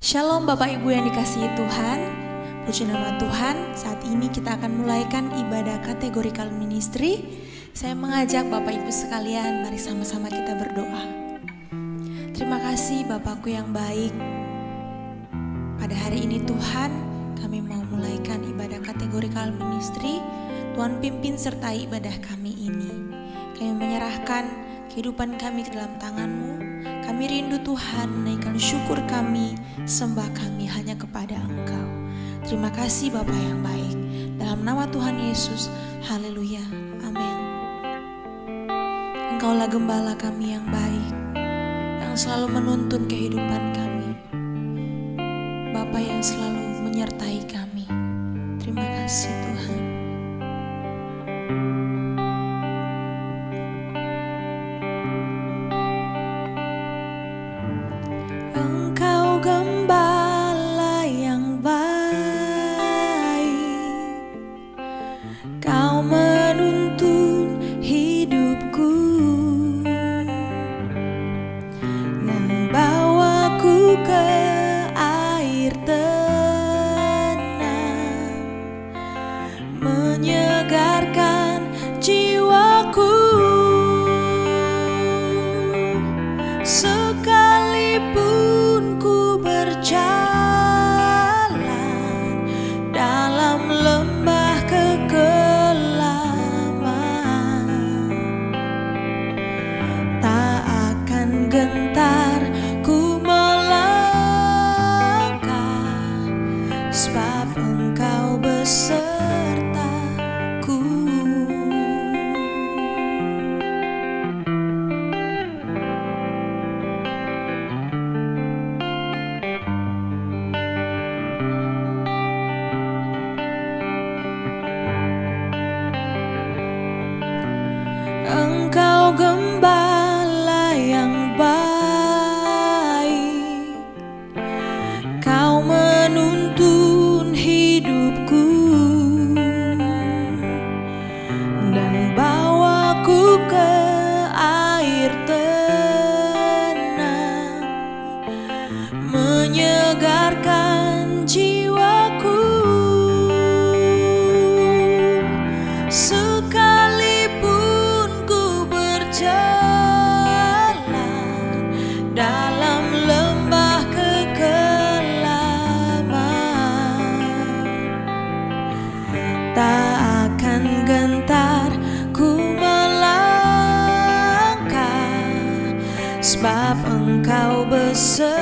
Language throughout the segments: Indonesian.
Shalom Bapak Ibu yang dikasihi Tuhan. Puji nama Tuhan. Saat ini kita akan mulaikan ibadah kategorikal ministry. Saya mengajak Bapak Ibu sekalian, mari sama-sama kita berdoa. Terima kasih Bapakku yang baik. Pada hari ini Tuhan, kami mau mulaikan ibadah kategorikal ministry. Tuhan pimpin sertai ibadah kami ini. Kami menyerahkan kehidupan kami ke dalam tangan-Mu. Kami rindu Tuhan, menaikkan syukur kami, sembah kami hanya kepada Engkau. Terima kasih Bapa yang baik. Dalam nama Tuhan Yesus, haleluya, amin. Engkaulah gembala kami yang baik, yang selalu menuntun kehidupan kami. Bapa yang selalu menyertai kami. Terima kasih Tuhan. Gembala yang baik, Kau menuntun hidupku, membawaku ke air tenang, menyegarkan jiwaku. Sekalipun ku berjalan dalam lembah kekelaman, tak akan gentar ku melangkah, sebab Engkau besertaku. Engkau gembala yang baik, Kau menuntun hidupku, dan bawaku ke air tenang, menyegarkan jiwaku. Sekalipun ku berjalan dalam lembah kekelaman, tak akan gentar ku melangkah, sebab Engkau besertaku.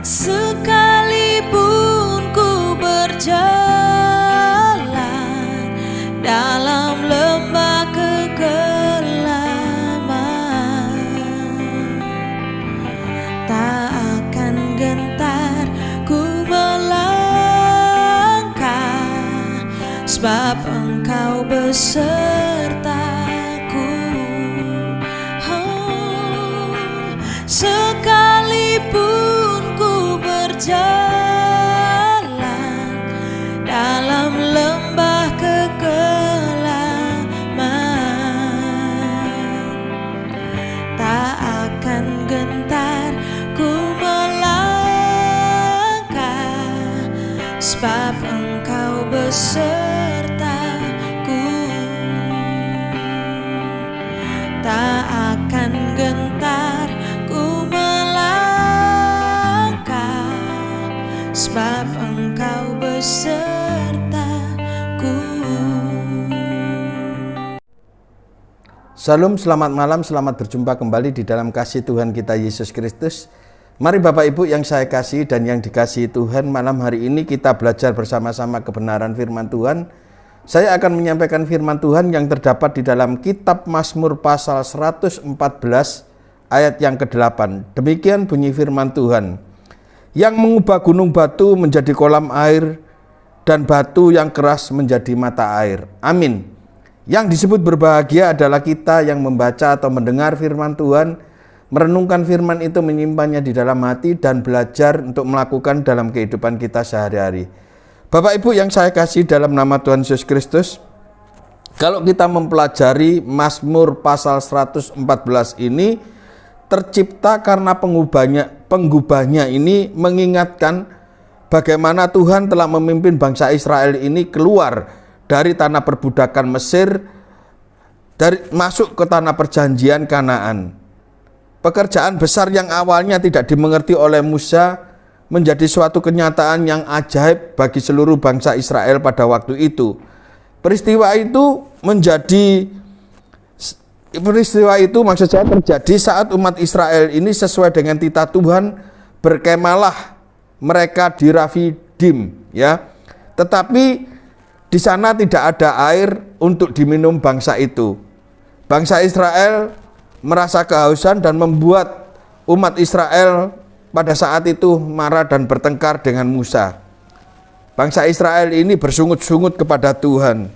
Sekalipun ku berjalan dalam lembah kekelaman, tak akan gentar ku melangkah, sebab Engkau besertaku. Sekalipun ku berjalan dalam lembah kekelaman, tak akan gentar ku melangkah, sebab Engkau besertaku. Tak akan gentar ku melangkah, sebab Engkau besertaku. Salam, selamat malam, selamat berjumpa kembali di dalam kasih Tuhan kita Yesus Kristus. Mari Bapak Ibu yang saya kasih dan yang dikasihi Tuhan, malam hari ini kita belajar bersama-sama kebenaran firman Tuhan. Saya akan menyampaikan firman Tuhan yang terdapat di dalam kitab Mazmur pasal 114 ayat yang ke-8. Demikian bunyi firman Tuhan. Yang mengubah gunung batu menjadi kolam air dan batu yang keras menjadi mata air. Amin. Yang disebut berbahagia adalah kita yang membaca atau mendengar firman Tuhan, merenungkan firman itu, menyimpannya di dalam hati dan belajar untuk melakukan dalam kehidupan kita sehari-hari. Bapak Ibu yang saya kasih dalam nama Tuhan Yesus Kristus, kalau kita mempelajari Mazmur pasal 114 ini, tercipta karena penggubahnya ini mengingatkan bagaimana Tuhan telah memimpin bangsa Israel ini keluar dari tanah perbudakan Mesir, masuk ke tanah perjanjian Kanaan. Pekerjaan besar yang awalnya tidak dimengerti oleh Musa menjadi suatu kenyataan yang ajaib bagi seluruh bangsa Israel pada waktu itu. Peristiwa itu maksud saya terjadi saat umat Israel ini sesuai dengan titah Tuhan berkemalah mereka di Rafidim, ya. Tetapi di sana tidak ada air untuk diminum bangsa itu. Bangsa Israel merasa kehausan dan membuat umat Israel pada saat itu marah dan bertengkar dengan Musa. Bangsa Israel ini bersungut-sungut kepada Tuhan.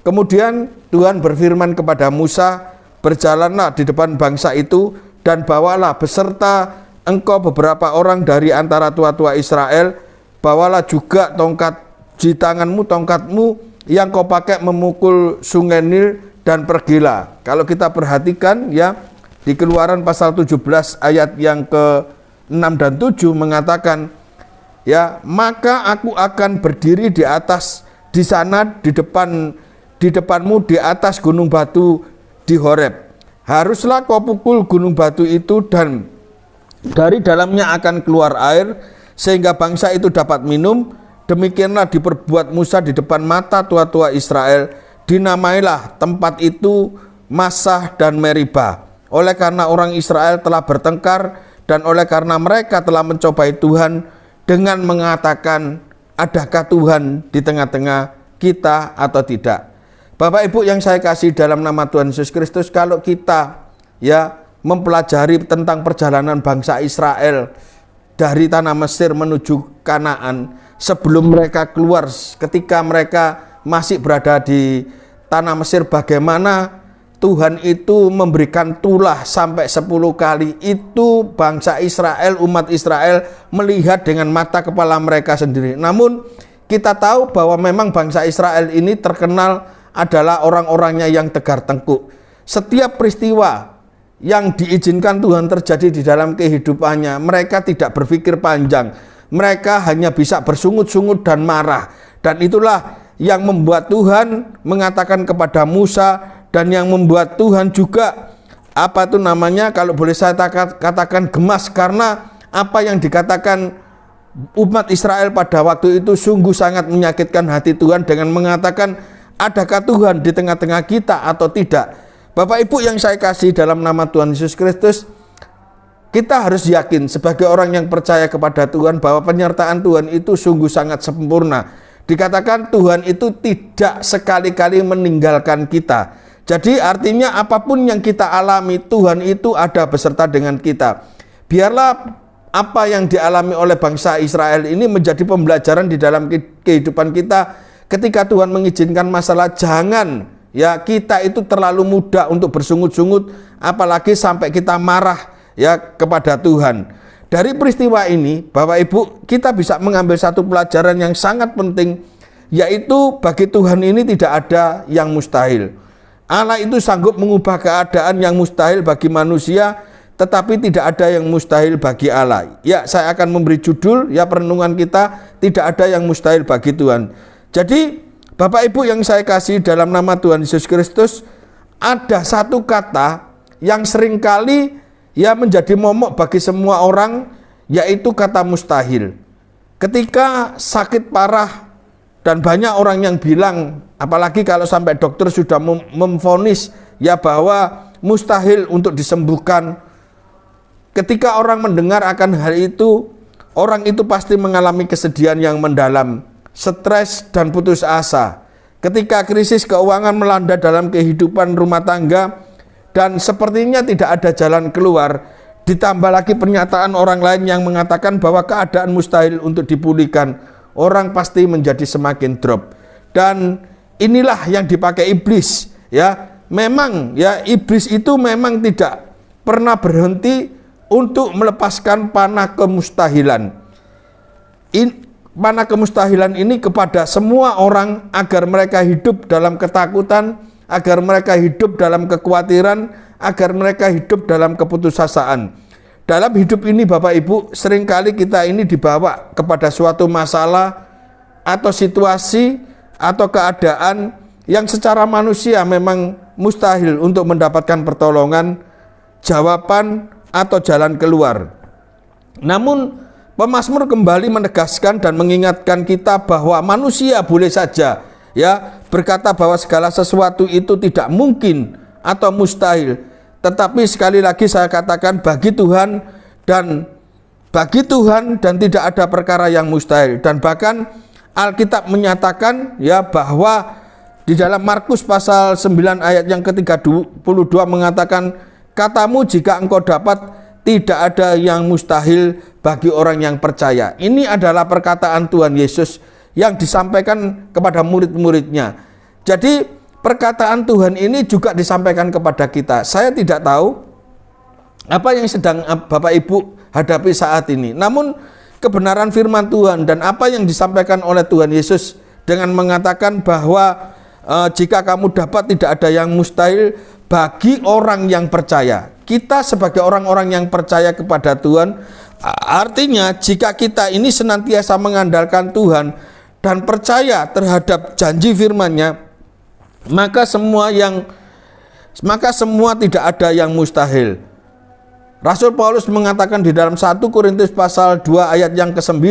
Kemudian Tuhan berfirman kepada Musa, "Berjalanlah di depan bangsa itu dan bawalah beserta engkau beberapa orang dari antara tua-tua Israel. Bawalah juga tongkat di tanganmu, tongkatmu yang kau pakai memukul sungai Nil, dan pergilah." Kalau kita perhatikan ya, di Keluaran pasal 17 ayat yang ke-6 dan 7 mengatakan, ya, "Maka aku akan berdiri di sana di depanmu di atas gunung batu di Horeb. Haruslah kau pukul gunung batu itu dan dari dalamnya akan keluar air sehingga bangsa itu dapat minum. Demikianlah diperbuat Musa di depan mata tua-tua Israel. Dinamailah tempat itu Masah dan Meribah, oleh karena orang Israel telah bertengkar dan oleh karena mereka telah mencobai Tuhan dengan mengatakan, adakah Tuhan di tengah-tengah kita atau tidak. Bapak Ibu yang saya kasih dalam nama Tuhan Yesus Kristus, kalau kita ya mempelajari tentang perjalanan bangsa Israel dari tanah Mesir menuju Kanaan, sebelum mereka keluar, ketika mereka masih berada di tanah Mesir, bagaimana Tuhan itu memberikan tulah sampai 10 kali. Itu bangsa Israel, umat Israel melihat dengan mata kepala mereka sendiri. Namun kita tahu bahwa memang bangsa Israel ini terkenal adalah orang-orangnya yang tegar tengkuk. Setiap peristiwa yang diizinkan Tuhan terjadi di dalam kehidupannya, mereka tidak berpikir panjang. Mereka hanya bisa bersungut-sungut dan marah. Dan itulah yang membuat Tuhan mengatakan kepada Musa, dan yang membuat Tuhan juga kalau boleh saya katakan gemas, karena apa yang dikatakan umat Israel pada waktu itu sungguh sangat menyakitkan hati Tuhan dengan mengatakan, adakah Tuhan di tengah-tengah kita atau tidak. Bapak Ibu yang saya kasih dalam nama Tuhan Yesus Kristus, kita harus yakin sebagai orang yang percaya kepada Tuhan bahwa penyertaan Tuhan itu sungguh sangat sempurna. Dikatakan Tuhan itu tidak sekali-kali meninggalkan kita. Jadi artinya apapun yang kita alami, Tuhan itu ada beserta dengan kita. Biarlah apa yang dialami oleh bangsa Israel ini menjadi pembelajaran di dalam kehidupan kita. Ketika Tuhan mengizinkan masalah, jangan ya kita itu terlalu mudah untuk bersungut-sungut, apalagi sampai kita marah ya kepada Tuhan. Dari peristiwa ini, Bapak Ibu, kita bisa mengambil satu pelajaran yang sangat penting, yaitu bagi Tuhan ini tidak ada yang mustahil. Allah itu sanggup mengubah keadaan yang mustahil bagi manusia, tetapi tidak ada yang mustahil bagi Allah. Ya, saya akan memberi judul ya perenungan kita, tidak ada yang mustahil bagi Tuhan. Jadi, Bapak Ibu yang saya kasih dalam nama Tuhan Yesus Kristus, ada satu kata yang seringkali ya menjadi momok bagi semua orang, yaitu kata mustahil. Ketika sakit parah dan banyak orang yang bilang, apalagi kalau sampai dokter sudah memvonis ya bahwa mustahil untuk disembuhkan. Ketika orang mendengar akan hal itu, orang itu pasti mengalami kesedihan yang mendalam, stres dan putus asa. Ketika krisis keuangan melanda dalam kehidupan rumah tangga dan sepertinya tidak ada jalan keluar, ditambah lagi pernyataan orang lain yang mengatakan bahwa keadaan mustahil untuk dipulihkan, orang pasti menjadi semakin drop. Dan inilah yang dipakai iblis ya. Memang ya, iblis itu memang tidak pernah berhenti untuk melepaskan panah kemustahilan. Panah kemustahilan ini kepada semua orang agar mereka hidup dalam ketakutan, agar mereka hidup dalam kekhawatiran, agar mereka hidup dalam keputusasaan. Dalam hidup ini Bapak Ibu, seringkali kita ini dibawa kepada suatu masalah atau situasi atau keadaan yang secara manusia memang mustahil untuk mendapatkan pertolongan, jawaban, atau jalan keluar. Namun pemazmur kembali menegaskan dan mengingatkan kita bahwa manusia boleh saja berkata bahwa segala sesuatu itu tidak mungkin atau mustahil. Tetapi sekali lagi saya katakan bagi Tuhan dan tidak ada perkara yang mustahil. Dan bahkan Alkitab menyatakan bahwa di dalam Markus pasal 9 ayat yang ke-32 mengatakan, katamu jika engkau dapat, tidak ada yang mustahil bagi orang yang percaya. Ini adalah perkataan Tuhan Yesus yang disampaikan kepada murid-muridnya. Jadi perkataan Tuhan ini juga disampaikan kepada kita. Saya tidak tahu apa yang sedang Bapak Ibu hadapi saat ini. Namun kebenaran firman Tuhan dan apa yang disampaikan oleh Tuhan Yesus dengan mengatakan bahwa jika kamu dapat, tidak ada yang mustahil bagi orang yang percaya. Kita sebagai orang-orang yang percaya kepada Tuhan, artinya jika kita ini senantiasa mengandalkan Tuhan dan percaya terhadap janji firman-Nya, maka semua tidak ada yang mustahil. Rasul Paulus mengatakan di dalam 1 Korintus pasal 2 ayat yang ke-9,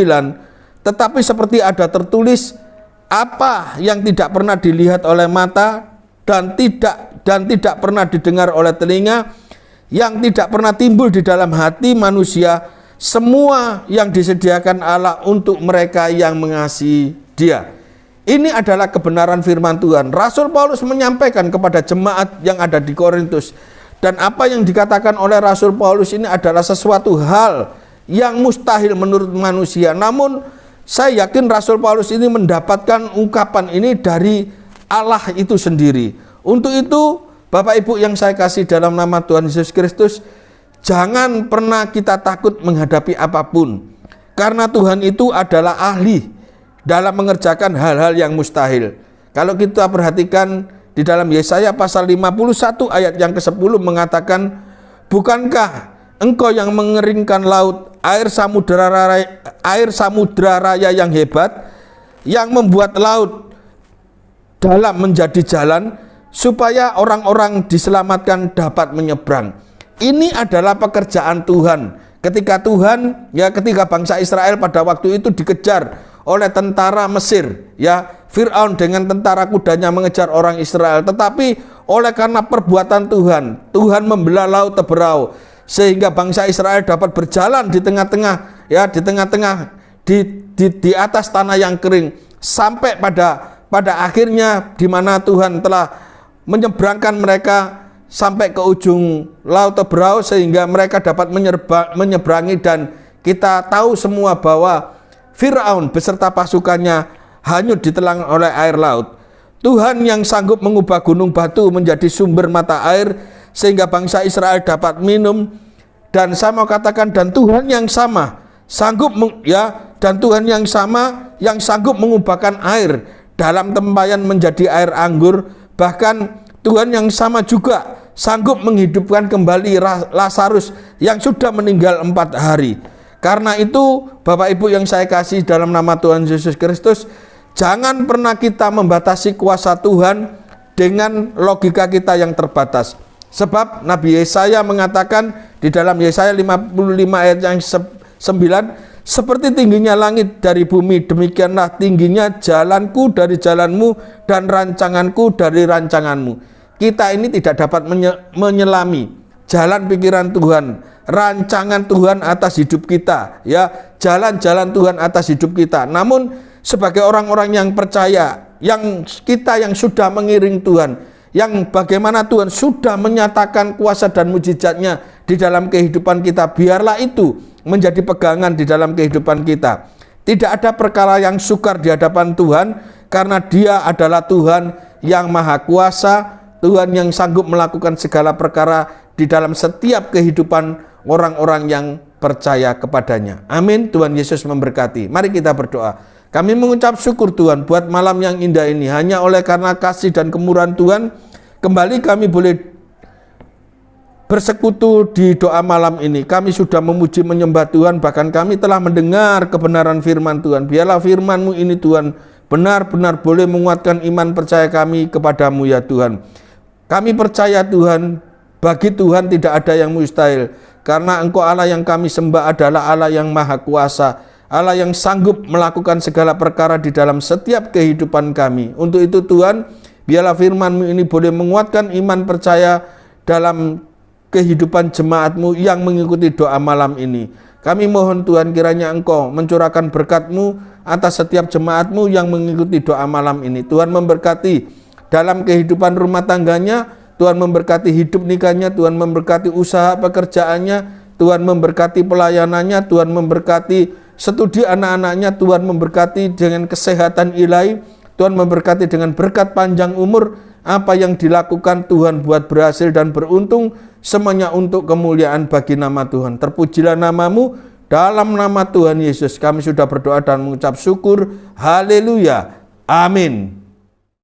tetapi seperti ada tertulis, apa yang tidak pernah dilihat oleh mata dan tidak pernah didengar oleh telinga, yang tidak pernah timbul di dalam hati manusia, semua yang disediakan Allah untuk mereka yang mengasihi Dia. Ini adalah kebenaran firman Tuhan. Rasul Paulus menyampaikan kepada jemaat yang ada di Korintus, dan apa yang dikatakan oleh Rasul Paulus ini adalah sesuatu hal yang mustahil menurut manusia. Namun saya yakin Rasul Paulus ini mendapatkan ungkapan ini dari Allah itu sendiri. Untuk itu Bapak Ibu yang saya kasih dalam nama Tuhan Yesus Kristus, jangan pernah kita takut menghadapi apapun, karena Tuhan itu adalah ahli dalam mengerjakan hal-hal yang mustahil. Kalau kita perhatikan di dalam Yesaya pasal 51 ayat yang ke-10 mengatakan, bukankah engkau yang mengeringkan laut, air samudra raya yang hebat, yang membuat laut dalam menjadi jalan, supaya orang-orang diselamatkan dapat menyeberang. Ini adalah pekerjaan Tuhan. Ketika bangsa Israel pada waktu itu dikejar oleh tentara Mesir, Firaun dengan tentara kudanya mengejar orang Israel, tetapi oleh karena perbuatan Tuhan membelah laut Teberau, sehingga bangsa Israel dapat berjalan di tengah-tengah di atas tanah yang kering, sampai pada akhirnya di mana Tuhan telah menyeberangkan mereka sampai ke ujung laut Teberau, sehingga mereka dapat menyeberangi. Dan kita tahu semua bahwa Firaun beserta pasukannya hanyut ditelan oleh air laut. Tuhan yang sanggup mengubah gunung batu menjadi sumber mata air, sehingga bangsa Israel dapat minum. Dan saya mau katakan, dan Tuhan yang sama yang sanggup mengubahkan air dalam tempayan menjadi air anggur. Bahkan Tuhan yang sama juga sanggup menghidupkan kembali Lazarus yang sudah meninggal 4 hari. Karena itu Bapak Ibu yang saya kasih dalam nama Tuhan Yesus Kristus, jangan pernah kita membatasi kuasa Tuhan dengan logika kita yang terbatas. Sebab Nabi Yesaya mengatakan di dalam Yesaya 55 ayat yang 9, seperti tingginya langit dari bumi, demikianlah tingginya jalanku dari jalanmu dan rancanganku dari rancanganmu. Kita ini tidak dapat menyelami jalan pikiran Tuhan, rancangan Tuhan atas hidup kita, jalan-jalan Tuhan atas hidup kita. Namun sebagai orang-orang yang percaya, yang sudah mengiring Tuhan, yang bagaimana Tuhan sudah menyatakan kuasa dan mujizatnya di dalam kehidupan kita, biarlah itu menjadi pegangan di dalam kehidupan kita. Tidak ada perkara yang sukar di hadapan Tuhan, karena Dia adalah Tuhan yang maha kuasa, Tuhan yang sanggup melakukan segala perkara di dalam setiap kehidupan orang-orang yang percaya kepadanya. Amin. Tuhan Yesus memberkati. Mari kita berdoa. Kami mengucap syukur Tuhan buat malam yang indah ini. Hanya oleh karena kasih dan kemurahan Tuhan, kembali kami boleh bersekutu di doa malam ini. Kami sudah memuji menyembah Tuhan, bahkan kami telah mendengar kebenaran firman Tuhan. Biarlah firman-Mu ini Tuhan benar-benar boleh menguatkan iman percaya kami kepadamu ya Tuhan. Kami percaya Tuhan, bagi Tuhan tidak ada yang mustahil, karena Engkau Allah yang kami sembah adalah Allah yang maha kuasa, Allah yang sanggup melakukan segala perkara di dalam setiap kehidupan kami. Untuk itu Tuhan, biarlah firman-Mu ini boleh menguatkan iman percaya dalam kehidupan jemaat-Mu yang mengikuti doa malam ini. Kami mohon Tuhan, kiranya Engkau mencurahkan berkat-Mu atas setiap jemaat-Mu yang mengikuti doa malam ini. Tuhan memberkati dalam kehidupan rumah tangganya, Tuhan memberkati hidup nikahnya, Tuhan memberkati usaha pekerjaannya, Tuhan memberkati pelayanannya, Tuhan memberkati studi anak-anaknya, Tuhan memberkati dengan kesehatan ilahi, Tuhan memberkati dengan berkat panjang umur. Apa yang dilakukan Tuhan buat berhasil dan beruntung, semuanya untuk kemuliaan bagi nama Tuhan. Terpujilah nama-Mu, dalam nama Tuhan Yesus kami sudah berdoa dan mengucap syukur. Haleluya. Amin.